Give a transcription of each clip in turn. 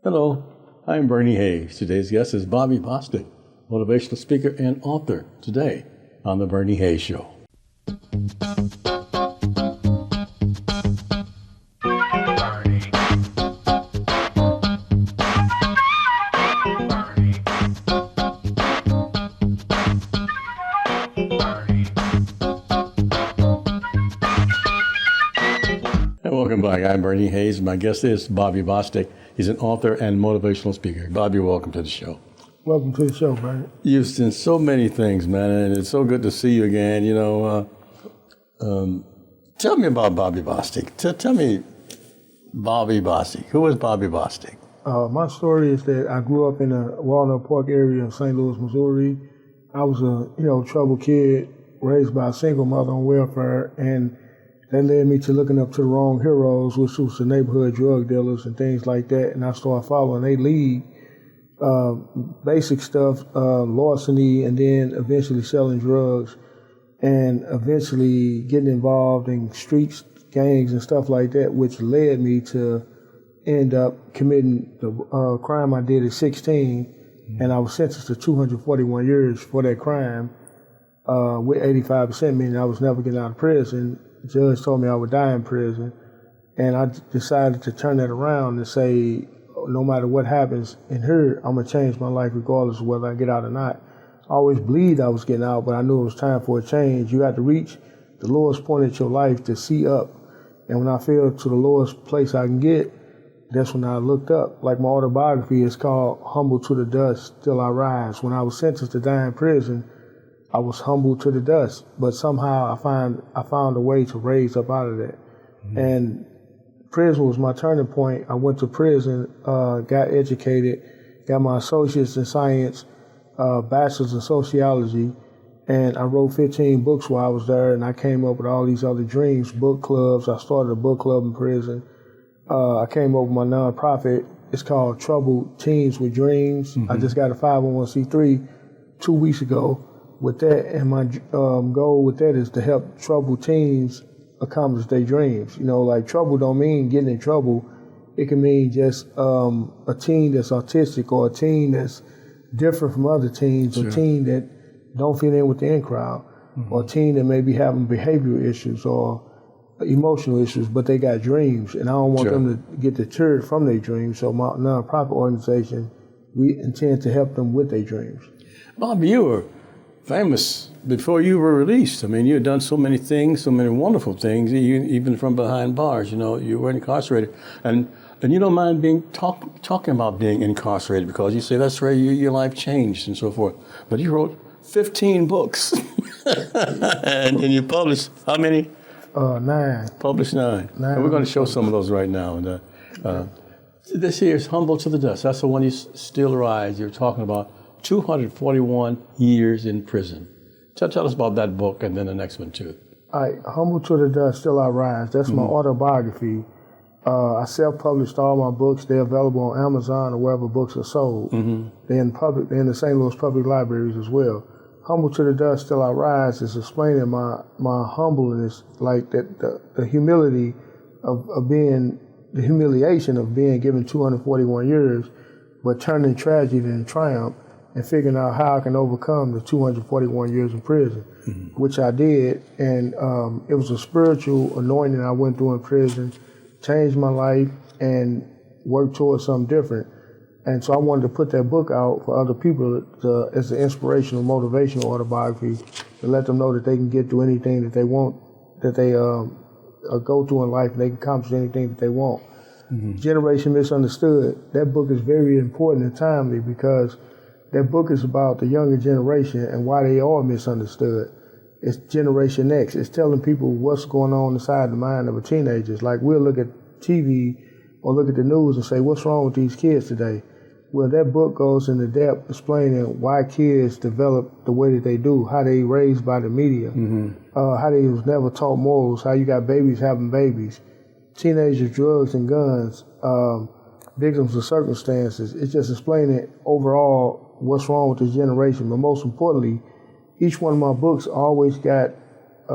Hello, I'm Bernie Hayes. Today's guest is Bobby Bostic, motivational speaker and author, today on The Bernie Hayes Show. Welcome back. I'm Bernie Hayes. My guest is Bobby Bostic. He's an author and motivational speaker. Bobby, welcome to the show. Welcome to the show, Bernie. You've done so many things, man, and it's so good to see you again. Tell me about Bobby Bostic. Tell me Bobby Bostic. Who is Bobby Bostic? My story is that I grew up in the Walnut Park area of St. Louis, Missouri. I was a troubled kid raised by a single mother on welfare, and that led me to looking up to the wrong heroes, which was the neighborhood drug dealers and things like that. And I started following their lead, basic stuff, larceny, and then eventually selling drugs, and eventually getting involved in street gangs and stuff like that, which led me to end up committing the crime I did at 16. And I was sentenced to 241 years for that crime, with 85%, meaning I was never getting out of prison. The judge told me I would die in prison, and I decided to turn that around and say, no matter what happens in here, I'm going to change my life regardless of whether I get out or not. I always believed I was getting out, but I knew it was time for a change. You have to reach the lowest point in your life to see up. And when I fell to the lowest place I can get, that's when I looked up. Like my autobiography is called Humble to the Dust, Still I Rise. When I was sentenced to die in prison, I was humbled to the dust, but somehow I found a way to raise up out of that. Mm-hmm. And prison was my turning point. I went to prison, got educated, got my associates in science, bachelor's in sociology, and I wrote 15 books while I was there, and I came up with all these other dreams, book clubs. I started a book club in prison. I came up with my nonprofit. It's called Troubled Teens with Dreams. Mm-hmm. I just got a 501c3 2 weeks ago with that, and my goal with that is to help troubled teens accomplish their dreams. Like trouble don't mean getting in trouble. It can mean just a teen that's autistic, or a teen that's different from other teens, sure. A teen that don't fit in with the in crowd, mm-hmm. or a teen that may be having behavioral issues or emotional issues, but they got dreams, and I don't want sure. them to get deterred from their dreams. So my nonprofit organization, we intend to help them with their dreams. Bobby, you were famous before you were released. I mean, you had done so many things, so many wonderful things, even from behind bars. You were incarcerated, and you don't mind talking about being incarcerated, because you say that's where your life changed and so forth. But you wrote 15 books, and you published how many? 9. Published 9. And we're going to show some of those right now. And this here is Humble to the Dust. That's the one you still rise. You're talking about 241 years in prison. Tell us about that book, and then the next one too. All right, Humble to the Dust, Still I Rise. That's mm-hmm. my autobiography. I self-published all my books. They're available on Amazon or wherever books are sold. Mm-hmm. They're in the St. Louis public libraries as well. Humble to the Dust, Still I Rise is explaining my humbleness, like that the humility of being, the humiliation of being given 241 years, but turning tragedy into triumph, and figuring out how I can overcome the 241 years in prison, mm-hmm. which I did. And it was a spiritual anointing I went through in prison, changed my life, and worked towards something different. And so I wanted to put that book out for other people as an inspirational, motivational autobiography, to let them know that they can get through anything that they want, that they go through in life, and they can accomplish anything that they want. Mm-hmm. Generation Misunderstood, that book is very important and timely, because that book is about the younger generation and why they are misunderstood. It's Generation X. It's telling people what's going on inside the mind of a teenager. Like, we'll look at TV or look at the news and say, what's wrong with these kids today? Well, that book goes into depth explaining why kids develop the way that they do, how they raised by the media, mm-hmm. How they was never taught morals, how you got babies having babies, teenagers, drugs and guns, victims of circumstances. It's just explaining overall what's wrong with this generation. But most importantly, each one of my books always got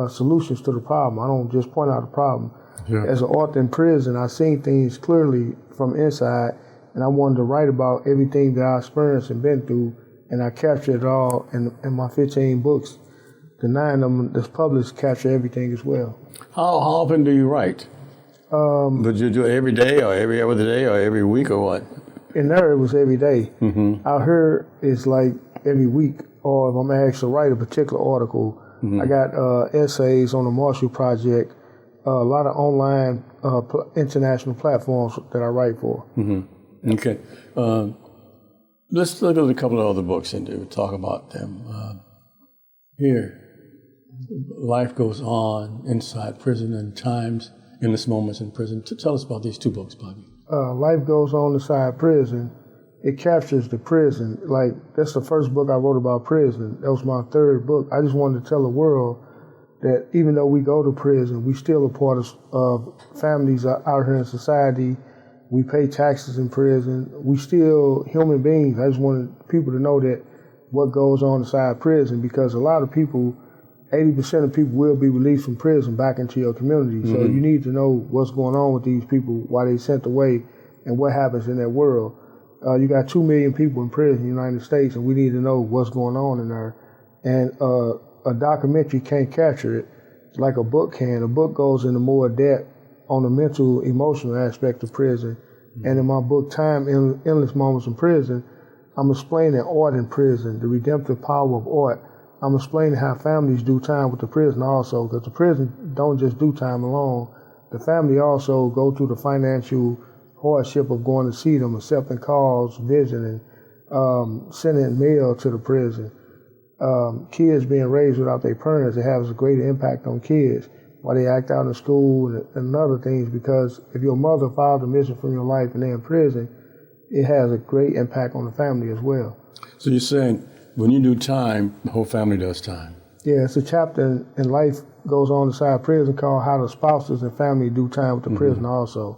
solutions to the problem. I don't just point out the problem. Yeah. As an author in prison, I've seen things clearly from inside, and I wanted to write about everything that I experienced and been through, and I captured it all in my 15 books. The 9 of them that's published capture everything as well. How often do you write? Would you do it every day or every other day or every week or what? In there, it was every day. Out here, it's like every week, or if I'm asked to write a particular article, I got essays on the Marshall Project, a lot of online international platforms that I write for. Okay. Let's look at a couple of other books and talk about them. Here, Life Goes On, Inside Prison, and Times, Endless Moments in Prison. Tell us about these 2 books, Bobby. Life Goes On Inside Prison. It captures the prison. Like, that's the first book I wrote about prison. That was my 3rd book. I just wanted to tell the world that even though we go to prison, we still a part of families out here in society. We pay taxes in prison. We still human beings. I just wanted people to know that what goes on inside prison, because a lot of people, 80% of people will be released from prison back into your community. So you need to know what's going on with these people, why they sent away, and what happens in that world. You got 2 million people in prison in the United States, and we need to know what's going on in there. And a documentary can't capture it like a book can. A book goes into more depth on the mental, emotional aspect of prison. And in my book, Time, Endless Moments in Prison, I'm explaining art in prison, the redemptive power of art. I'm explaining how families do time with the prison also, because the prison don't just do time alone. The family also go through the financial hardship of going to see them, accepting calls, visiting, sending mail to the prison. Kids being raised without their parents, it has a great impact on kids while they act out in school and other things, because if your mother or father missing from your life and they're in prison, it has a great impact on the family as well. So you're saying when you do time, the whole family does time? Yeah, it's a chapter in Life Goes On Inside Prison called How the Spouses and Family Do Time with the Prison also.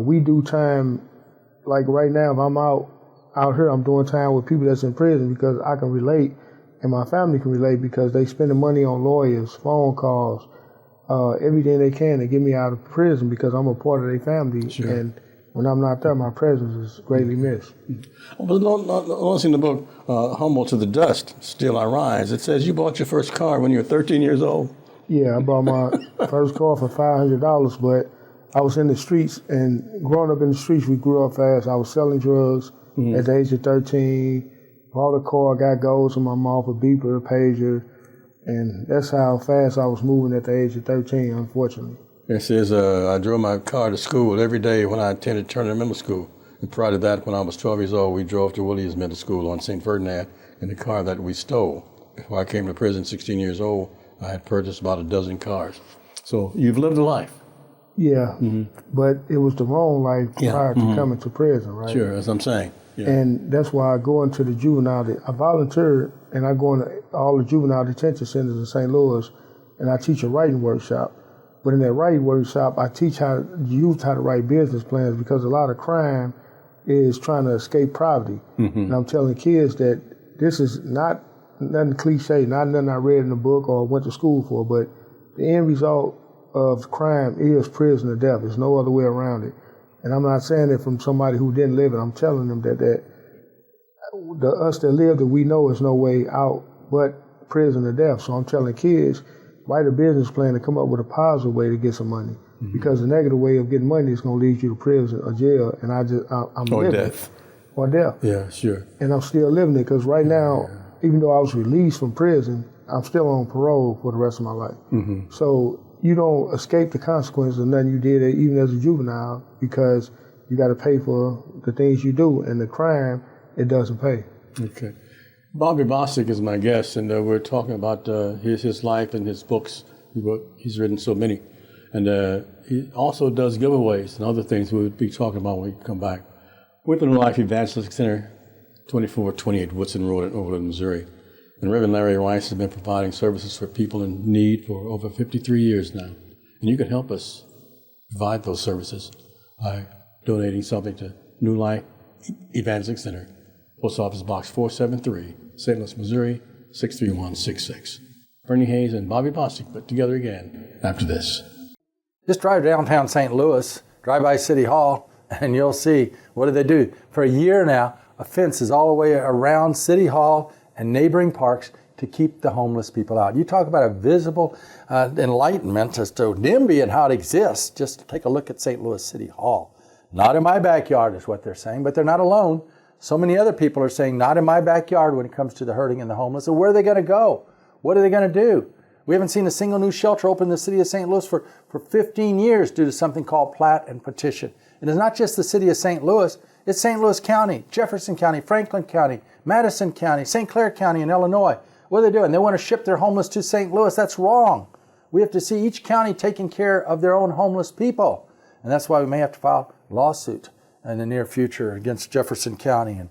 We do time, like right now, if I'm out here, I'm doing time with people that's in prison because I can relate and my family can relate, because they spending money on lawyers, phone calls, everything they can to get me out of prison because I'm a part of their family. Sure. And when I'm not there, my presence is greatly missed. But not in the book, Humble to the Dust, Still I Rise, it says you bought your first car when you were 13 years old. Yeah, I bought my first car for $500, but I was in the streets, and growing up in the streets, we grew up fast. I was selling drugs at the age of 13, bought a car, got goals in my mouth, a beeper, a pager, and that's how fast I was moving at the age of 13, unfortunately. It says I drove my car to school every day when I attended Turner Middle School. And prior to that, when I was 12 years old, we drove to Williams Middle School on St. Ferdinand in the car that we stole. Before I came to prison, 16 years old, I had purchased about a dozen cars. So you've lived a life. Yeah, but it was the wrong life prior to coming to prison, right? Sure, as I'm saying. Yeah. And that's why I go into the juvenile, I volunteer and I go into all the juvenile detention centers in St. Louis, and I teach a writing workshop. But in that writing workshop, I teach youth how to write business plans, because a lot of crime is trying to escape poverty. And I'm telling kids that this is not nothing cliche, not nothing I read in a book or went to school for, but the end result of crime is prison or death. There's no other way around it. And I'm not saying it from somebody who didn't live it. I'm telling them that us that lived it, we know there's no way out but prison or death. So I'm telling kids, write a business plan to come up with a positive way to get some money. Because the negative way of getting money is going to lead you to prison or jail. And I'm or living death. it. Or death. Yeah, sure. And I'm still living it, because right now, even though I was released from prison, I'm still on parole for the rest of my life. So you don't escape the consequences of nothing you did, even as a juvenile, because you got to pay for the things you do, and the crime, it doesn't pay. Okay. Bobby Bostic is my guest, and we're talking about his life and his books. He's written so many. And he also does giveaways and other things we'll be talking about when we come back. With the New Life Evangelistic Center, 2428 Woodson Road in Overland, Missouri. And Reverend Larry Rice has been providing services for people in need for over 53 years now. And you can help us provide those services by donating something to New Life Evangelistic Center, Post Office Box 473, St. Louis, Missouri, 63166. Bernie Hayes and Bobby Bostic put together again after this. Just drive downtown St. Louis, drive by City Hall, and you'll see, what do they do? For a year now, a fence is all the way around City Hall and neighboring parks to keep the homeless people out. You talk about a visible enlightenment as to NIMBY and how it exists. Just take a look at St. Louis City Hall. Not in my backyard is what they're saying, but they're not alone. So many other people are saying, not in my backyard when it comes to the hurting and the homeless. So where are they going to go? What are they going to do? We haven't seen a single new shelter open in the city of St. Louis for 15 years due to something called plat and petition. And it's not just the city of St. Louis, it's St. Louis County, Jefferson County, Franklin County, Madison County, St. Clair County in Illinois. What are they doing? They want to ship their homeless to St. Louis. That's wrong. We have to see each county taking care of their own homeless people. And that's why we may have to file a lawsuit in the near future against Jefferson County and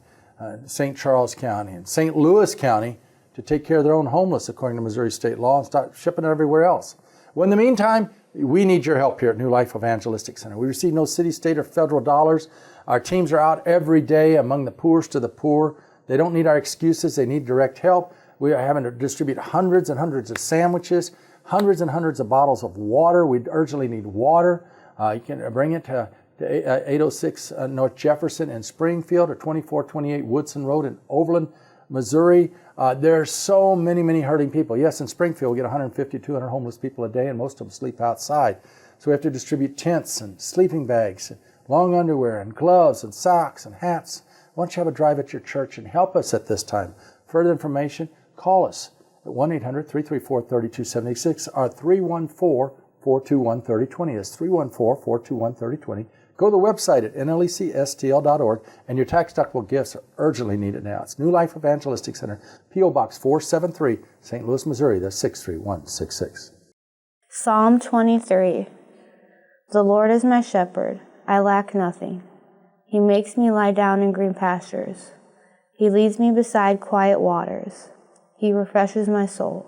St. Charles County and St. Louis County to take care of their own homeless according to Missouri state law and start shipping it everywhere else. Well, in the meantime, we need your help here at New Life Evangelistic Center. We receive no city, state, or federal dollars. Our teams are out every day among the poorest of the poor. They don't need our excuses. They need direct help. We are having to distribute hundreds and hundreds of sandwiches, hundreds and hundreds of bottles of water. We urgently need water. You can bring it to 806 North Jefferson in Springfield or 2428 Woodson Road in Overland, Missouri. There are so many hurting people. Yes, in Springfield, we get 150, 200 homeless people a day, and most of them sleep outside. So we have to distribute tents and sleeping bags, and long underwear and gloves and socks and hats. Why don't you have a drive at your church and help us at this time? Further information, call us at 1-800-334-3276 or 314-421-3020. That's 314-421-3020. Go to the website at nlecstl.org, and your tax-deductible gifts are urgently needed now. It's New Life Evangelistic Center, P.O. Box 473, St. Louis, Missouri. That's 63166. Psalm 23. The Lord is my shepherd, I lack nothing. He makes me lie down in green pastures. He leads me beside quiet waters. He refreshes my soul.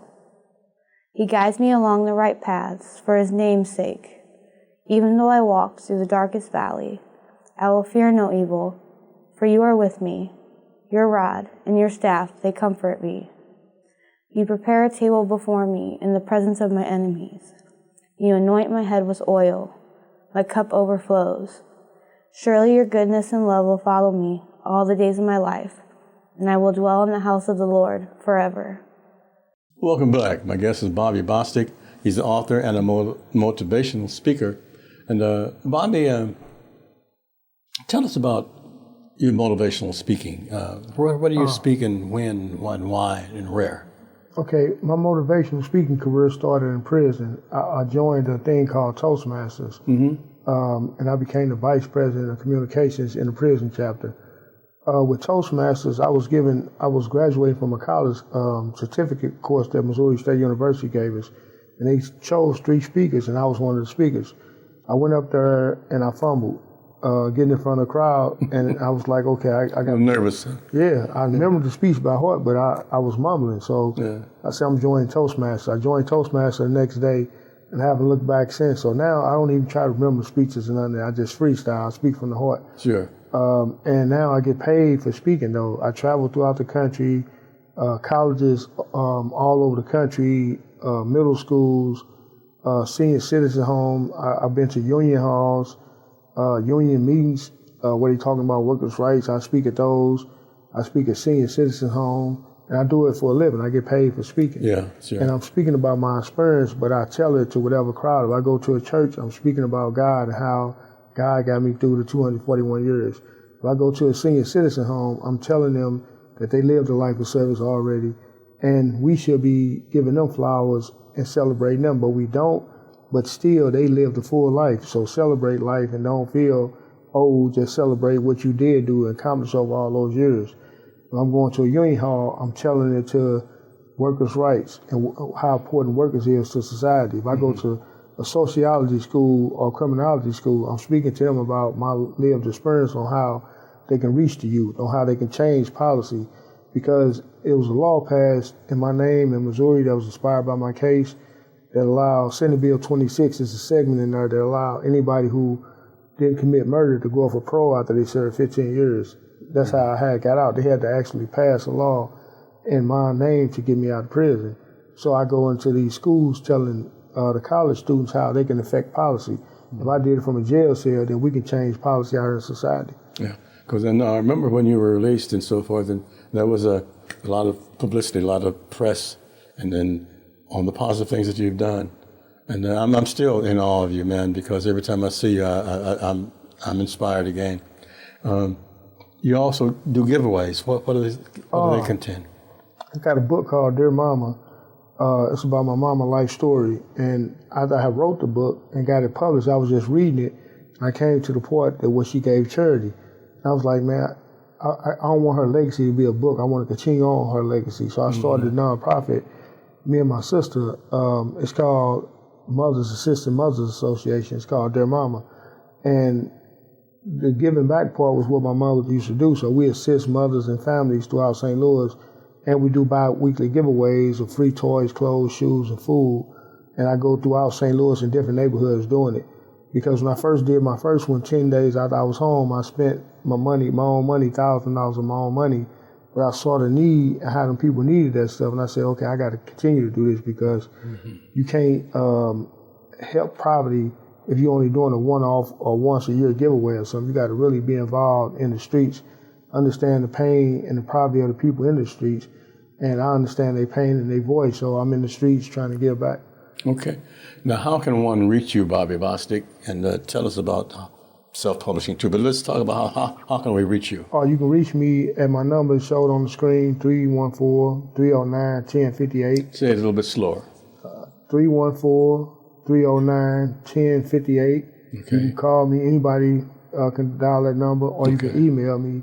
He guides me along the right paths for his name's sake. Even though I walk through the darkest valley, I will fear no evil, for you are with me. Your rod and your staff, they comfort me. You prepare a table before me in the presence of my enemies. You anoint my head with oil. My cup overflows. Surely your goodness and love will follow me all the days of my life, and I will dwell in the house of the Lord forever. Welcome back. My guest is Bobby Bostic. He's an author and a motivational speaker. And Bobby, tell us about your motivational speaking. What do you speak and when, why, and where? Okay, my motivational speaking career started in prison. I joined a thing called Toastmasters, and I became the vice president of communications in the prison chapter. With Toastmasters, I was graduating from a college certificate course that Missouri State University gave us, and they chose 3 speakers, and I was one of the speakers. I went up there and I fumbled, getting in front of the crowd, and I was like, okay, I got nervous. Yeah, I remember the speech by heart, but I was mumbling, so I said I'm joining Toastmasters. I joined Toastmasters the next day, and I haven't looked back since. So now I don't even try to remember speeches and nothing. I just freestyle. I speak from the heart. Sure. And now I get paid for speaking, though. I travel throughout the country, colleges all over the country, middle schools, senior citizen home. I've been to union halls, union meetings where they're talking about workers' rights. I speak at those. I speak at senior citizen home, and I do it for a living. I get paid for speaking. Yeah, sure. And I'm speaking about my experience, but I tell it to whatever crowd. If I go to a church, I'm speaking about God and how God got me through the 241 years. If I go to a senior citizen home, I'm telling them that they lived a life of service already, and we should be giving them flowers and celebrating them, but we don't. But still, they lived a full life. So celebrate life and don't feel old. Just celebrate what you did do and accomplish over all those years. If I'm going to a union hall, I'm telling it to workers' rights and how important workers is to society. If I go to a sociology school or criminology school, I'm speaking to them about my lived experience on how they can reach the youth, on how they can change policy, because it was a law passed in my name in Missouri that was inspired by my case that allowed, Senate Bill 26 is a segment in there that allowed anybody who didn't commit murder to go off a parole after they served 15 years. That's how I had got out. They had to actually pass a law in my name to get me out of prison. So I go into these schools telling the college students how they can affect policy. If I did it from a jail cell, then we can change policy out in society. Yeah, because then I remember when you were released and so forth, and there was a lot of publicity, a lot of press, and then on the positive things that you've done. And I'm still in awe of you, man, because every time I see you, I'm inspired again. You also do giveaways. What do they contain? I got a book called Dear Mama. It's about my mama life story. And after I wrote the book and got it published, I was just reading it. And I came to the point that what she gave charity. And I was like, man, I don't want her legacy to be a book. I want to continue on her legacy. So I started a nonprofit, me and my sister. It's called Assistant Mothers Association. It's called Dear Mama. And the giving back part was what my mother used to do. So we assist mothers and families throughout St. Louis. And we do bi-weekly giveaways of free toys, clothes, shoes, and food. And I go throughout St. Louis in different neighborhoods doing it. Because when I first did my first one, 10 days after I was home, I spent my own money, $1,000 of my own money. But I saw the need, how them people needed that stuff. And I said, okay, I got to continue to do this because you can't help poverty if you're only doing a one-off or once-a-year giveaway or something. You got to really be involved in the streets, understand the pain and the poverty of the people in the streets, and I understand their pain and their voice, so I'm in the streets trying to give back. Okay. Now, how can one reach you, Bobby Bostic, and tell us about self-publishing too, but let's talk about how can we reach you? You can reach me at my number showed on the screen, 314-309-1058. Say it a little bit slower. 314-309-1058. Okay. You can call me, anybody can dial that number, or you can email me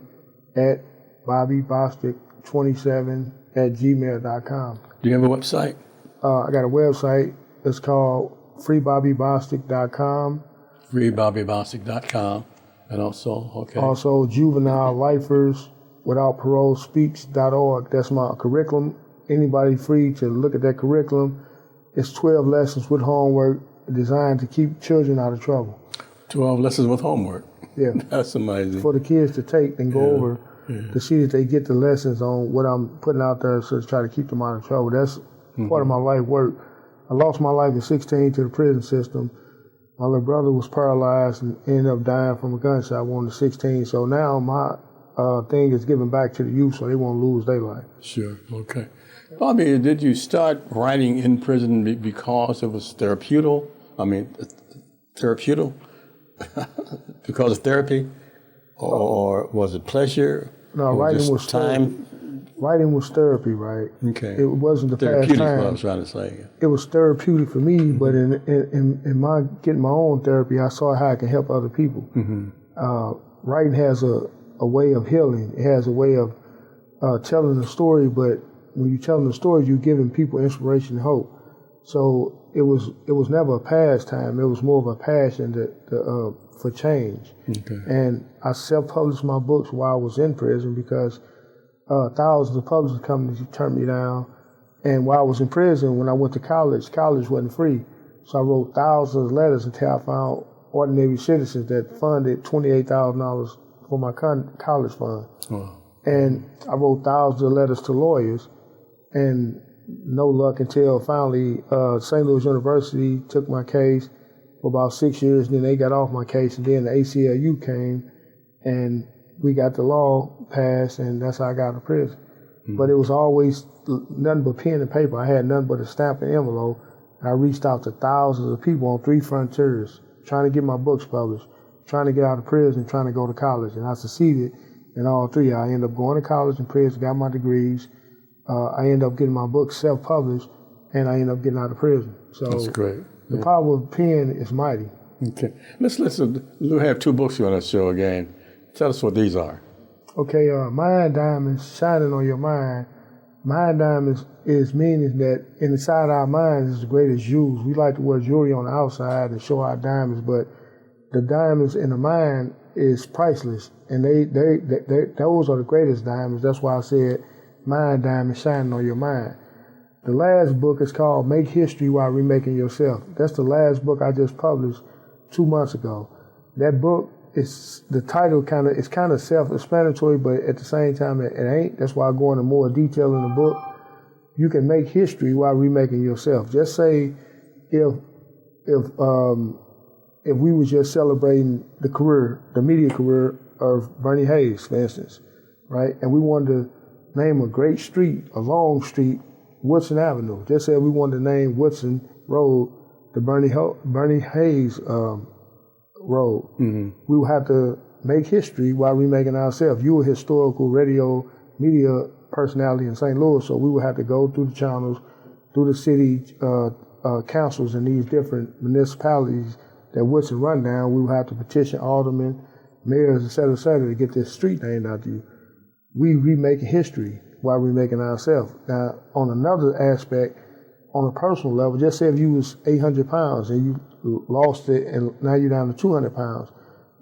at BobbyBostic27@gmail.com. Do you have a website? I got a website. It's called freebobbybostic.com. freebobbybostic.com. And also, okay. Also, Juvenile Lifers Without Parole Speaks.org. That's my curriculum. Anybody free to look at that curriculum. It's 12 lessons with homework designed to keep children out of trouble. 12 lessons with homework. Yeah. That's amazing. For the kids to take and go over to see that they get the lessons on what I'm putting out there so to try to keep them out of trouble. That's part of my life work. I lost my life at 16 to the prison system. My little brother was paralyzed and ended up dying from a gunshot wound at 16. So now my thing is giving back to the youth so they won't lose their life. Sure, okay. Bobby, did you start writing in prison because it was therapeutic? Therapeutic? Because of therapy? Or was it pleasure? No, writing was time. Writing was therapy, right? Okay. It wasn't the therapeutic, pastime. what I was trying to say. It was therapeutic for me, but in my getting my own therapy, I saw how I can help other people. Writing has a way of healing. It has a way of telling a story, but when you're telling the story, you're giving people inspiration and hope. So it was never a pastime. It was more of a passion for change. Okay. And I self-published my books while I was in prison because thousands of publishing companies turned me down. And while I was in prison, when I went to college wasn't free. So I wrote thousands of letters until I found ordinary citizens that funded $28,000 for my college fund. Wow. And I wrote thousands of letters to lawyers, and no luck until finally St. Louis University took my case for about 6 years, and then they got off my case, and then the ACLU came, and we got the law passed, and that's how I got out of prison. But it was always nothing but pen and paper. I had nothing but a stamp and envelope, and I reached out to thousands of people on 3 frontiers, trying to get my books published, trying to get out of prison, trying to go to college, and I succeeded in all 3. I ended up going to college and prison, got my degrees. I ended up getting my books self-published, and I ended up getting out of prison. So that's great. The power of pen is mighty. Okay. Let's listen. We have 2 books you want to show again. Tell us what these are. Okay, Mind Diamonds, Shining on Your Mind. Mind Diamonds is meaning that inside our minds is the greatest jewels. We like to wear jewelry on the outside and show our diamonds, but the diamonds in the mind is priceless, and those are the greatest diamonds. That's why I said Mind Diamonds, Shining on Your Mind. The last book is called Make History While Remaking Yourself. That's the last book I just published 2 months ago. That book is, the title it's kind of self-explanatory, but at the same time it ain't. That's why I go into more detail in the book. You can make history while remaking yourself. Just say if if we were just celebrating the media career of Bernie Hayes, for instance, right? And we wanted to name a great street, a long street, Woodson Avenue. Just say we wanted to name Woodson Road the Bernie Hayes Road. Mm-hmm. We would have to make history while remaking ourselves. You were a historical radio media personality in St. Louis, so we would have to go through the channels, through the city councils in these different municipalities that Woodson run down. We would have to petition aldermen, mayors, et cetera, to get this street named after you. We remaking history while remaking ourselves. Now, on another aspect, on a personal level, just say if you was 800 pounds and you lost it and now you're down to 200 pounds,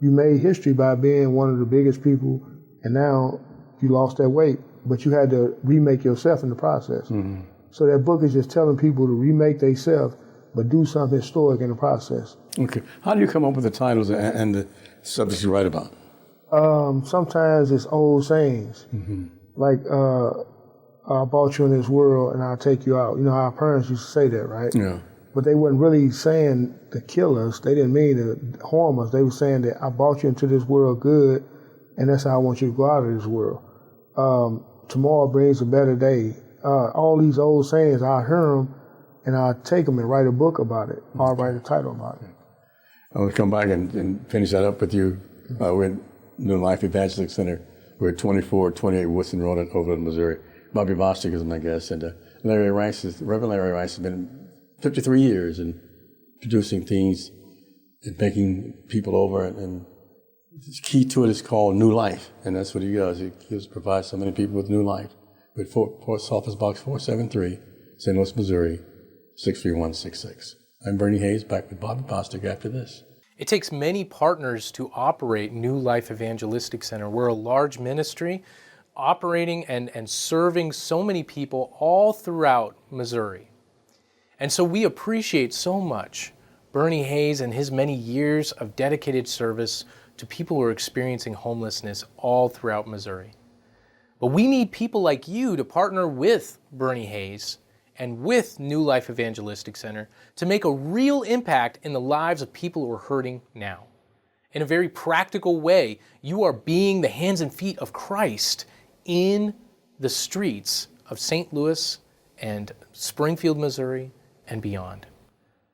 you made history by being one of the biggest people, and now you lost that weight, but you had to remake yourself in the process. Mm-hmm. So that book is just telling people to remake themselves, but do something historic in the process. Okay. How do you come up with the titles and the subjects you write about? Sometimes it's old sayings, like I brought you in this world and I'll take you out. You know how our parents used to say that, right? Yeah. But they weren't really saying to kill us. They didn't mean to harm us. They were saying that I brought you into this world good, and that's how I want you to go out of this world. Tomorrow brings a better day. All these old sayings, I hear them, and I take them and write a book about it. I'll write a title about it. I want to come back and finish that up with you. We're at New Life Evangelistic Center. We're at 2428 Woodson Road in Overland, Missouri. Bobby Bostic is my guest, and Reverend Larry Rice has been 53 years in producing things and making people over, and the key to it is called New Life, and that's what he does. He provides so many people with new life. With Post Office Box 473, St. Louis, Missouri, 63166. I'm Bernie Hayes, back with Bobby Bostic after this. It takes many partners to operate New Life Evangelistic Center. We're a large ministry operating and serving so many people all throughout Missouri. And so we appreciate so much Bernie Hayes and his many years of dedicated service to people who are experiencing homelessness all throughout Missouri. But we need people like you to partner with Bernie Hayes and with New Life Evangelistic Center to make a real impact in the lives of people who are hurting now. In a very practical way, you are being the hands and feet of Christ in the streets of St. Louis and Springfield, Missouri, and beyond.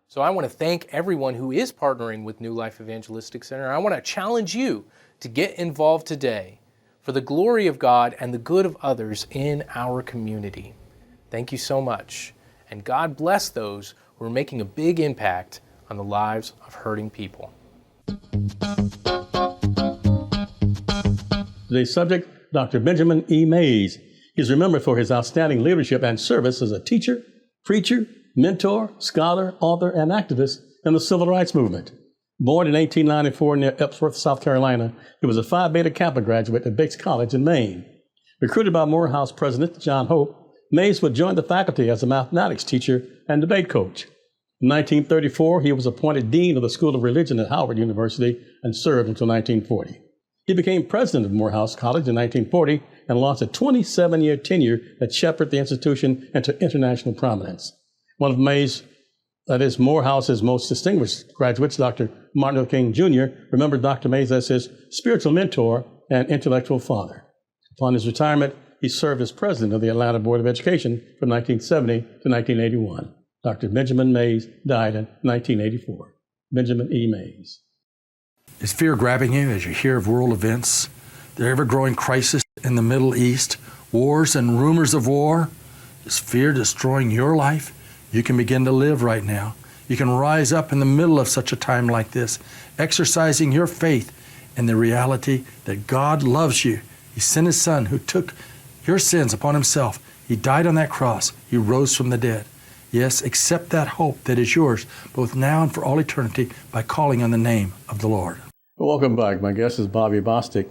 So I want to thank everyone who is partnering with New Life Evangelistic Center. I want to challenge you to get involved today for the glory of God and the good of others in our community. Thank you so much. And God bless those who are making a big impact on the lives of hurting people. Today's subject, Dr. Benjamin E. Mays. He's remembered for his outstanding leadership and service as a teacher, preacher, mentor, scholar, author, and activist in the civil rights movement. Born in 1894 near Epworth, South Carolina, he was a Phi Beta Kappa graduate at Bates College in Maine. Recruited by Morehouse President John Hope, Mays would join the faculty as a mathematics teacher and debate coach. In 1934, he was appointed Dean of the School of Religion at Howard University and served until 1940. He became president of Morehouse College in 1940 and launched a 27-year tenure that shepherded the institution into international prominence. One of Morehouse's most distinguished graduates, Dr. Martin Luther King Jr., remembered Dr. Mays as his spiritual mentor and intellectual father. Upon his retirement, he served as president of the Atlanta Board of Education from 1970 to 1981. Dr. Benjamin Mays died in 1984. Benjamin E. Mays. Is fear grabbing you as you hear of world events, the ever-growing crisis in the Middle East, wars and rumors of war? Is fear destroying your life? You can begin to live right now. You can rise up in the middle of such a time like this, exercising your faith in the reality that God loves you. He sent His Son who took your sins upon Himself. He died on that cross. He rose from the dead. Yes, accept that hope that is yours, both now and for all eternity, by calling on the name of the Lord. Welcome back. My guest is Bobby Bostic,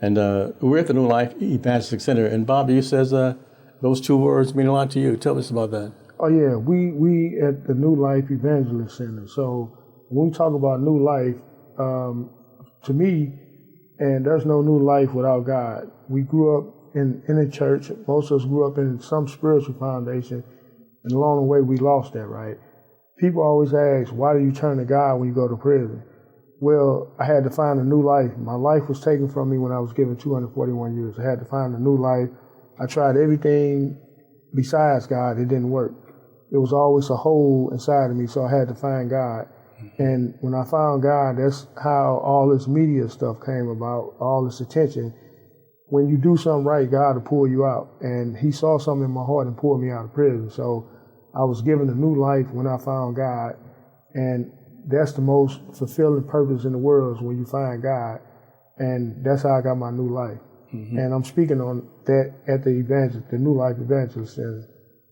and we're at the New Life Evangelistic Center. And Bobby, you says those two words mean a lot to you. Tell us about that. Oh yeah, we at the New Life Evangelist Center. So when we talk about new life, to me, and there's no new life without God. We grew up in a church. Most of us grew up in some spiritual foundation, and along the way we lost that, right? People always ask, why do you turn to God when you go to prison? Well, I had to find a new life. My life was taken from me when I was given 241 years. I had to find a new life. I tried everything besides God. It didn't work. It was always a hole inside of me, so I had to find God. And when I found God, that's how all this media stuff came about, all this attention. When you do something right, God will pull you out. And he saw something in my heart and pulled me out of prison. So I was given a new life when I found God. And that's the most fulfilling purpose in the world is when you find God. And that's how I got my new life. And I'm speaking on that at the New Life Evangelist Center.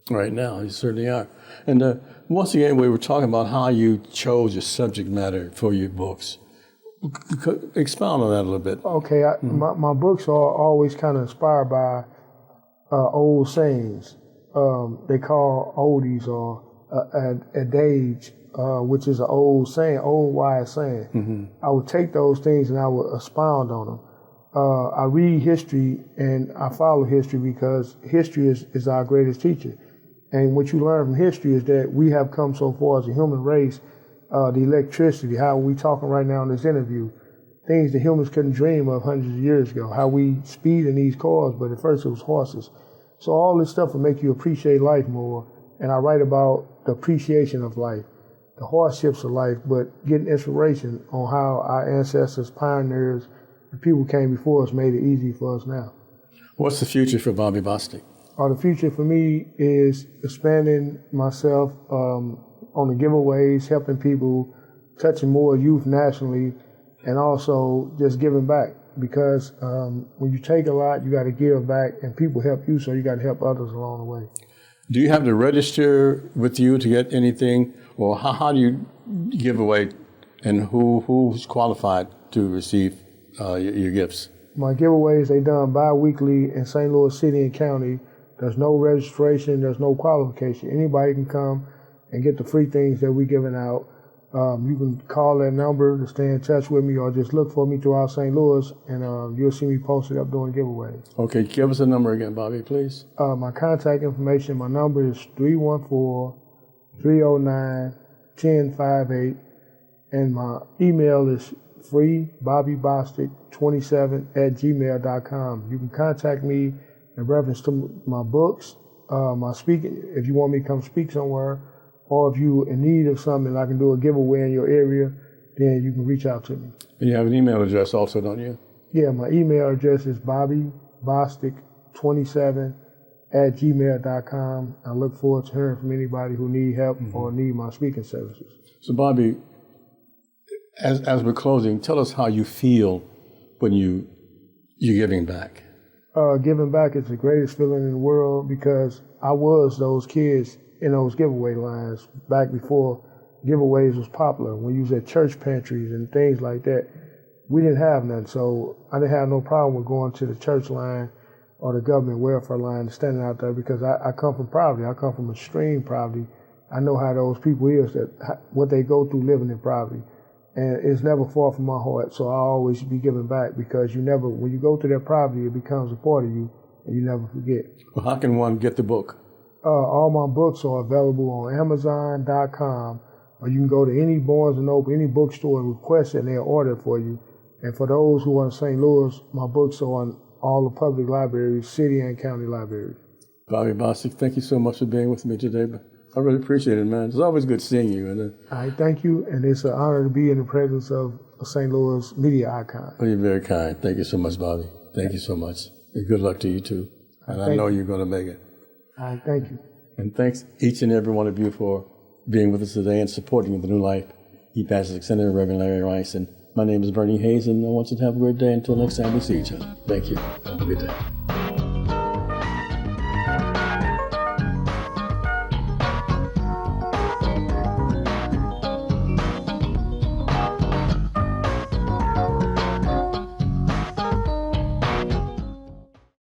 Right now, you certainly are. And once again, we were talking about how you chose your subject matter for your books. Expound on that a little bit. Okay, my books are always kind of inspired by old sayings. They call oldies or adage, which is an old saying, old wise saying. I would take those things and I would expound on them. I read history and I follow history because history is our greatest teacher. And what you learn from history is that we have come so far as a human race, the electricity, how we talking right now in this interview, things the humans couldn't dream of hundreds of years ago, how we speed in these cars, but at first it was horses. So all this stuff will make you appreciate life more. And I write about the appreciation of life, the hardships of life, but getting inspiration on how our ancestors, pioneers, the people who came before us made it easy for us now. What's the future for Bobby Bostic? The future for me is expanding myself on the giveaways, helping people, touching more youth nationally, and also just giving back. Because when you take a lot, you got to give back, and people help you, so you got to help others along the way. Do you have to register with you to get anything, or how do you give away, and who's qualified to receive your gifts? My giveaways, they done bi-weekly in St. Louis City and County. There's no registration, there's no qualification. Anybody can come and get the free things that we're giving out. You can call that number to stay in touch with me, or just look for me throughout St. Louis, and you'll see me posted up doing giveaways. Okay, give us a number again, Bobby, please. My contact information, my number is 314-309-1058, and my email is freebobbybostic27@gmail.com. You can contact me in reference to my books, my speaking, if you want me to come speak somewhere, or if you're in need of something, I can do a giveaway in your area, then you can reach out to me. And you have an email address also, don't you? Yeah, my email address is bobbybostic27@gmail.com. I look forward to hearing from anybody who need help or need my speaking services. So Bobby, as we're closing, tell us how you feel when you're giving back. Giving back is the greatest feeling in the world, because I was those kids in those giveaway lines back before giveaways was popular. When you was at church pantries and things like that, we didn't have none. So I didn't have no problem with going to the church line or the government welfare line and standing out there, because I come from poverty. I come from extreme poverty. I know how those people is, what they go through living in poverty. And it's never far from my heart, so I always be giving back, because when you go through that poverty, it becomes a part of you, and you never forget. Well, how can one get the book? All my books are available on Amazon.com, or you can go to any Barnes & Noble, any bookstore, and request it, and they'll order it for you. And for those who are in St. Louis, my books are on all the public libraries, city and county libraries. Bobby Bostic, thank you so much for being with me today. I really appreciate it, man. It's always good seeing you. I thank you, and it's an honor to be in the presence of a St. Louis media icon. Well, you're very kind. Thank you so much, Bobby. Thank you so much. And good luck to you, too. And I know you're going to make it. I thank you. And thanks each and every one of you for being with us today and supporting the New Life Evangelistic Center, Reverend Larry Rice. And my name is Bernie Hayes, and I want you to have a great day until next time we see each other. Thank you. Have a good day.